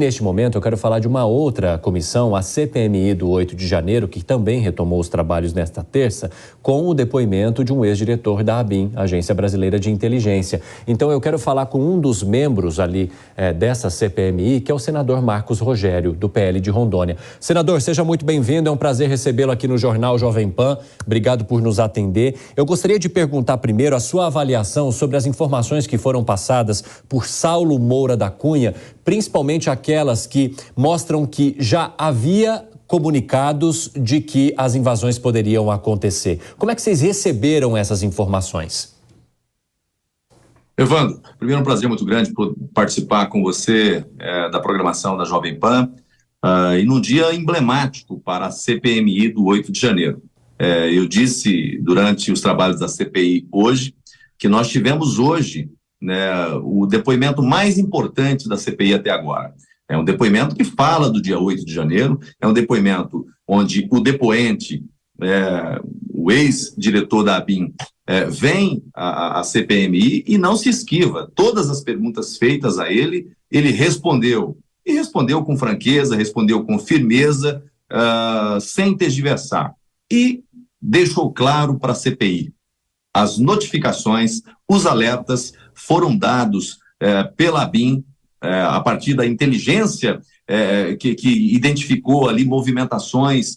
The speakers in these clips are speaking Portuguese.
Neste momento, eu quero falar de uma outra comissão, a CPMI do 8 de janeiro, que também retomou os trabalhos nesta terça, com o depoimento de um ex-diretor da ABIN, Agência Brasileira de Inteligência. Então, eu quero falar com um dos membros ali dessa CPMI, que é o senador Marcos Rogério, do PL de Rondônia. Senador, seja muito bem-vindo, é um prazer recebê-lo aqui no Jornal Jovem Pan. Obrigado por nos atender. Eu gostaria de perguntar primeiro a sua avaliação sobre as informações que foram passadas por Saulo Moura da Cunha, principalmente aquelas que mostram que já havia comunicados de que as invasões poderiam acontecer. Como é que vocês receberam essas informações? Evandro, primeiro um prazer muito grande por participar com você da programação da Jovem Pan e num dia emblemático para a CPMI do 8 de janeiro. Eu disse durante os trabalhos da CPI hoje que nós tivemos hoje o depoimento mais importante da CPI até agora. É um depoimento que fala do dia 8 de janeiro, é um depoimento onde o depoente, o ex-diretor da ABIN, vem à CPMI e não se esquiva. Todas as perguntas feitas a ele, ele respondeu. E respondeu com franqueza, respondeu com firmeza, sem tergiversar. E deixou claro para a CPI. As notificações, os alertas foram dados pela ABIN a partir da inteligência que identificou ali movimentações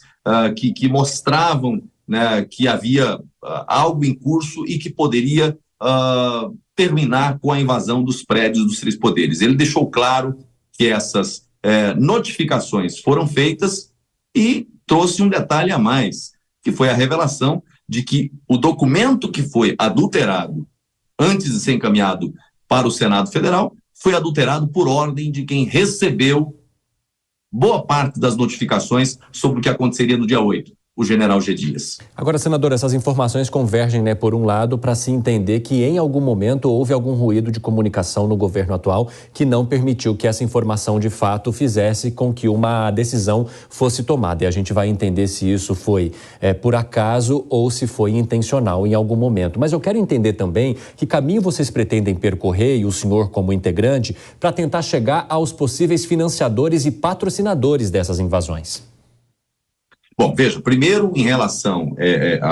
que mostravam que havia algo em curso e que poderia terminar com a invasão dos prédios dos três poderes. Ele deixou claro que essas notificações foram feitas e trouxe um detalhe a mais, que foi a revelação de que o documento que foi adulterado antes de ser encaminhado para o Senado Federal foi adulterado por ordem de quem recebeu boa parte das notificações sobre o que aconteceria no dia 8, o general G. Dias. Agora, senador, essas informações convergem, por um lado, para se entender que em algum momento houve algum ruído de comunicação no governo atual que não permitiu que essa informação de fato fizesse com que uma decisão fosse tomada. E a gente vai entender se isso foi por acaso ou se foi intencional em algum momento. Mas eu quero entender também que caminho vocês pretendem percorrer, e o senhor como integrante, para tentar chegar aos possíveis financiadores e patrocinadores dessas invasões. Bom, veja, primeiro em relação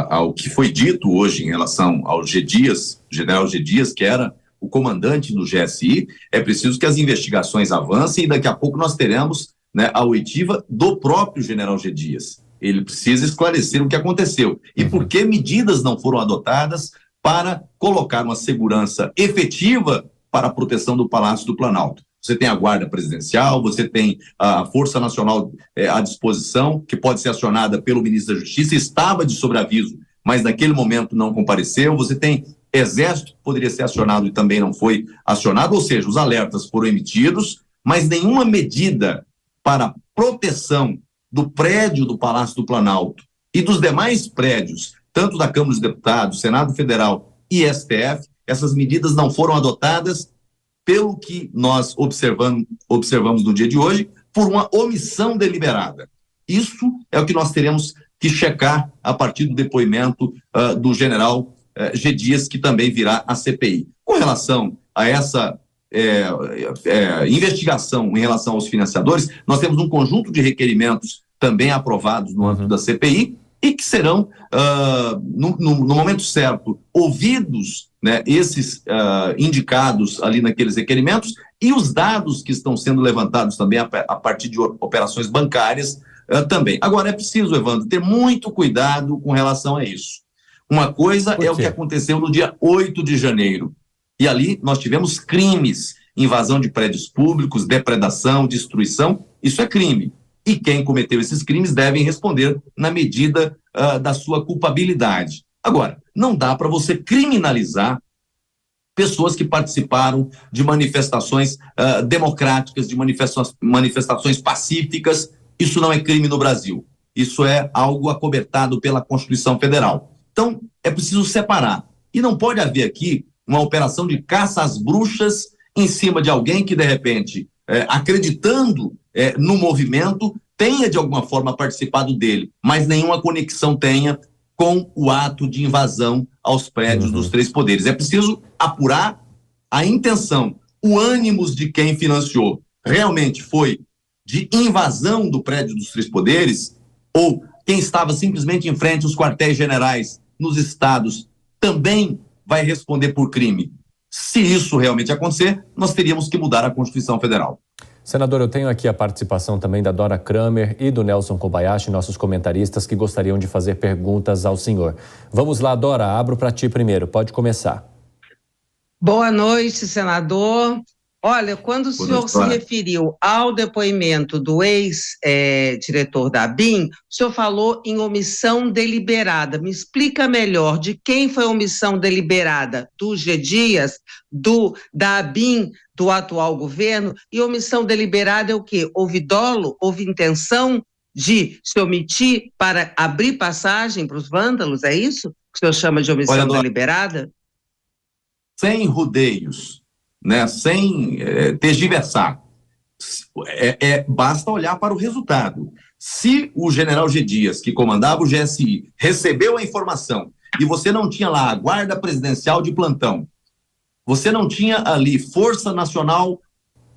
ao que foi dito hoje em relação ao G. Dias, general G. Dias, que era o comandante do GSI, é preciso que as investigações avancem e daqui a pouco nós teremos a oitiva do próprio general G. Dias. Ele precisa esclarecer o que aconteceu e por que medidas não foram adotadas para colocar uma segurança efetiva para a proteção do Palácio do Planalto. Você tem a Guarda Presidencial, você tem a Força Nacional à disposição, que pode ser acionada pelo ministro da Justiça, estava de sobreaviso, mas naquele momento não compareceu. Você tem Exército, que poderia ser acionado e também não foi acionado, ou seja, os alertas foram emitidos, mas nenhuma medida para proteção do prédio do Palácio do Planalto e dos demais prédios, tanto da Câmara dos Deputados, Senado Federal e STF, essas medidas não foram adotadas, pelo que nós observamos no dia de hoje, por uma omissão deliberada. Isso é o que nós teremos que checar a partir do depoimento do general G. Dias, que também virá à CPI. Com relação a essa investigação em relação aos financiadores, nós temos um conjunto de requerimentos também aprovados no âmbito da CPI e que serão, no momento certo, ouvidos esses indicados ali naqueles requerimentos e os dados que estão sendo levantados também a partir de operações bancárias também. Agora, é preciso, Evandro, ter muito cuidado com relação a isso. Uma coisa é o que aconteceu no dia 8 de janeiro. E ali nós tivemos crimes, invasão de prédios públicos, depredação, destruição, isso é crime. E quem cometeu esses crimes devem responder na medida da sua culpabilidade. Agora, não dá para você criminalizar pessoas que participaram de manifestações democráticas, de manifestações pacíficas. Isso não é crime no Brasil. Isso é algo acobertado pela Constituição Federal. Então, é preciso separar. E não pode haver aqui uma operação de caça às bruxas em cima de alguém que, de repente, acreditando no movimento, tenha de alguma forma participado dele, mas nenhuma conexão tenha com o ato de invasão aos prédios dos três poderes. É preciso apurar a intenção, o ânimos de quem financiou. realmente foi de invasão do prédio dos Três Poderes, ou quem estava simplesmente em frente aos quartéis generais nos estados também vai responder por crime. Se isso realmente acontecer, nós teríamos que mudar a Constituição Federal. Senador, eu tenho aqui a participação também da Dora Kramer e do Nelson Kobayashi, nossos comentaristas, que gostariam de fazer perguntas ao senhor. Vamos lá, Dora, abro para ti primeiro, pode começar. Boa noite, senador. Olha, quando o senhor se referiu ao depoimento do ex-diretor da ABIN, o senhor falou em omissão deliberada. Me explica melhor de quem foi a omissão deliberada? Do G. Dias, da ABIN, do atual governo? E omissão deliberada é o quê? Houve dolo? Houve intenção de se omitir para abrir passagem para os vândalos? É isso que o senhor chama de omissão deliberada? Sem rodeios, né, sem tergiversar. Basta olhar para o resultado. Se o general G. Dias, que comandava o GSI, recebeu a informação e você não tinha lá a Guarda Presidencial de plantão, você não tinha ali Força Nacional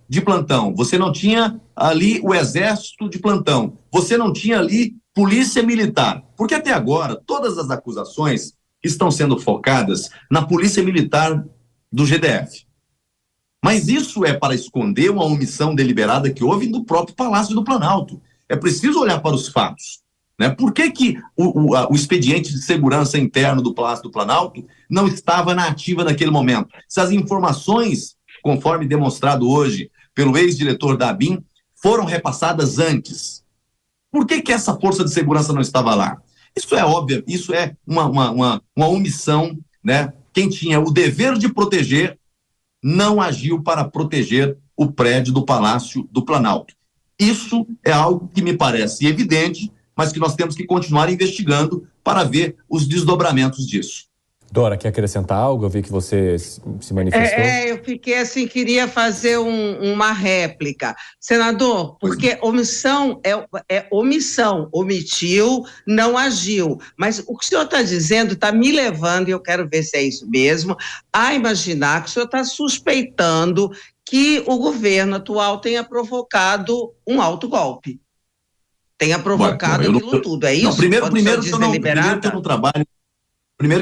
de plantão, você não tinha ali o Exército de plantão, você não tinha ali Polícia Militar, porque até agora todas as acusações estão sendo focadas na Polícia Militar do GDF. Mas isso é para esconder uma omissão deliberada que houve no próprio Palácio do Planalto. É preciso olhar para os fatos, né? Por que o expediente de segurança interno do Palácio do Planalto não estava na ativa naquele momento? Se as informações, conforme demonstrado hoje pelo ex-diretor da ABIN, foram repassadas antes, por que essa força de segurança não estava lá? Isso é óbvio, isso é uma omissão, né? Quem tinha o dever de proteger não agiu para proteger o prédio do Palácio do Planalto. Isso é algo que me parece evidente, mas que nós temos que continuar investigando para ver os desdobramentos disso. Dora, quer acrescentar algo? Eu vi que você se manifestou. Eu fiquei assim, queria fazer uma réplica. Senador, porque omissão é omissão, omitiu, não agiu. Mas o que o senhor está dizendo está me levando, e eu quero ver se é isso mesmo, a imaginar que o senhor está suspeitando que o governo atual tenha provocado um autogolpe. Tenha provocado aquilo tudo, é isso? Não, primeiro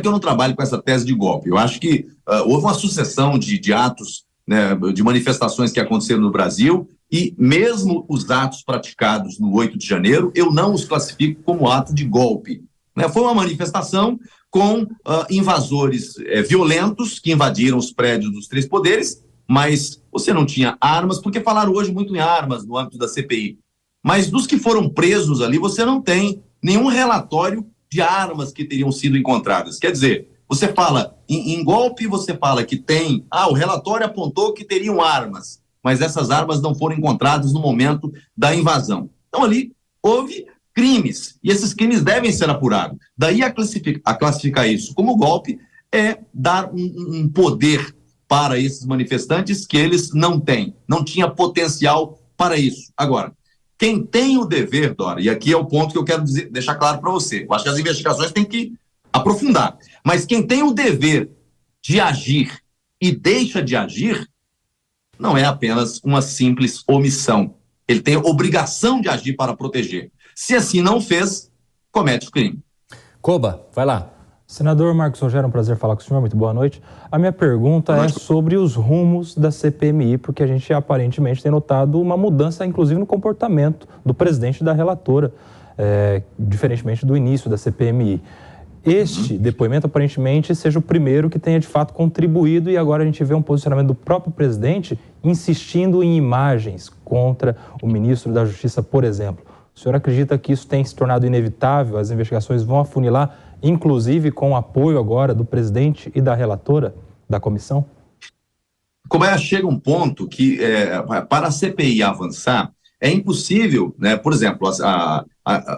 que eu não trabalho com essa tese de golpe. Eu acho que houve uma sucessão de atos, né, de manifestações que aconteceram no Brasil, e mesmo os atos praticados no 8 de janeiro, eu não os classifico como ato de golpe. Né? Foi uma manifestação com invasores violentos que invadiram os prédios dos Três Poderes, mas você não tinha armas, porque falaram hoje muito em armas no âmbito da CPI. Mas dos que foram presos ali, você não tem nenhum relatório de armas que teriam sido encontradas. Quer dizer, você fala em golpe, você fala que tem... o relatório apontou que teriam armas, mas essas armas não foram encontradas no momento da invasão. Então ali houve crimes, e esses crimes devem ser apurados. Daí a classificar isso como golpe é dar um poder para esses manifestantes que eles não têm, não tinha potencial para isso. Agora, quem tem o dever, Dora, e aqui é o ponto que eu quero deixar claro para você, eu acho que as investigações têm que aprofundar, mas quem tem o dever de agir e deixa de agir, não é apenas uma simples omissão. Ele tem obrigação de agir para proteger. Se assim não fez, comete crime. Koba, vai lá. Senador Marcos Rogério, é um prazer falar com o senhor, muito boa noite. A minha pergunta é sobre os rumos da CPMI, porque a gente aparentemente tem notado uma mudança, inclusive, no comportamento do presidente e da relatora, diferentemente do início da CPMI. Este depoimento, aparentemente, seja o primeiro que tenha, de fato, contribuído, e agora a gente vê um posicionamento do próprio presidente insistindo em imagens contra o ministro da Justiça, por exemplo. O senhor acredita que isso tem se tornado inevitável? As investigações vão afunilar, inclusive com o apoio agora do presidente e da relatora da comissão? Como chega um ponto que, para a CPI avançar, é impossível, né? Por exemplo,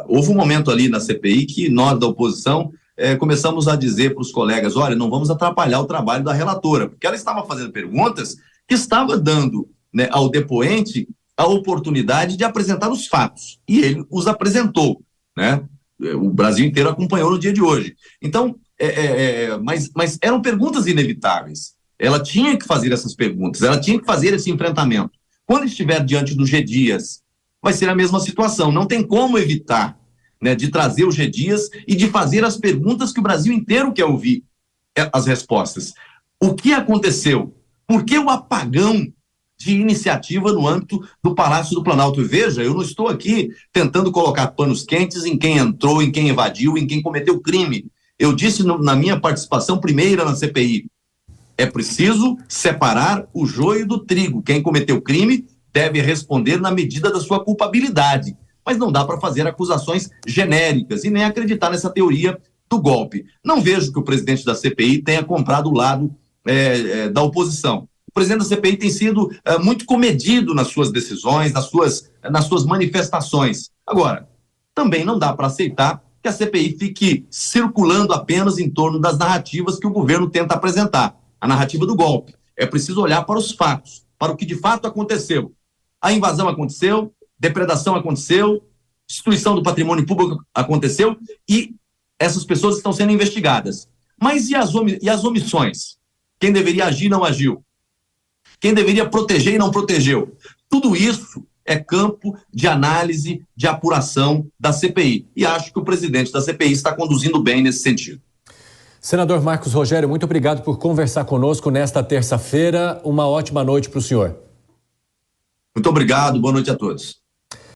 houve um momento ali na CPI que nós, da oposição, começamos a dizer para os colegas, olha, não vamos atrapalhar o trabalho da relatora, porque ela estava fazendo perguntas que estava dando, né, ao depoente a oportunidade de apresentar os fatos, e ele os apresentou, né? O Brasil inteiro acompanhou no dia de hoje. Então, mas eram perguntas inevitáveis. Ela tinha que fazer essas perguntas, ela tinha que fazer esse enfrentamento. Quando estiver diante do G. Dias, vai ser a mesma situação. Não tem como evitar, né, de trazer o G. Dias e de fazer as perguntas que o Brasil inteiro quer ouvir as respostas. O que aconteceu? Por que o apagão de iniciativa no âmbito do Palácio do Planalto? E veja, eu não estou aqui tentando colocar panos quentes em quem entrou, em quem invadiu, em quem cometeu crime. Eu disse na minha participação primeira na CPI, é preciso separar o joio do trigo. Quem cometeu crime deve responder na medida da sua culpabilidade. Mas não dá para fazer acusações genéricas e nem acreditar nessa teoria do golpe. Não vejo que o presidente da CPI tenha comprado o lado da oposição. O presidente da CPI tem sido muito comedido nas suas decisões, nas suas manifestações. Agora, também não dá para aceitar que a CPI fique circulando apenas em torno das narrativas que o governo tenta apresentar. A narrativa do golpe. É preciso olhar para os fatos, para o que de fato aconteceu. A invasão aconteceu, depredação aconteceu, destruição do patrimônio público aconteceu e essas pessoas estão sendo investigadas. Mas e as omissões? Quem deveria agir não agiu. Quem deveria proteger e não protegeu. Tudo isso é campo de análise, de apuração da CPI. E acho que o presidente da CPI está conduzindo bem nesse sentido. Senador Marcos Rogério, muito obrigado por conversar conosco nesta terça-feira. Uma ótima noite para o senhor. Muito obrigado, boa noite a todos.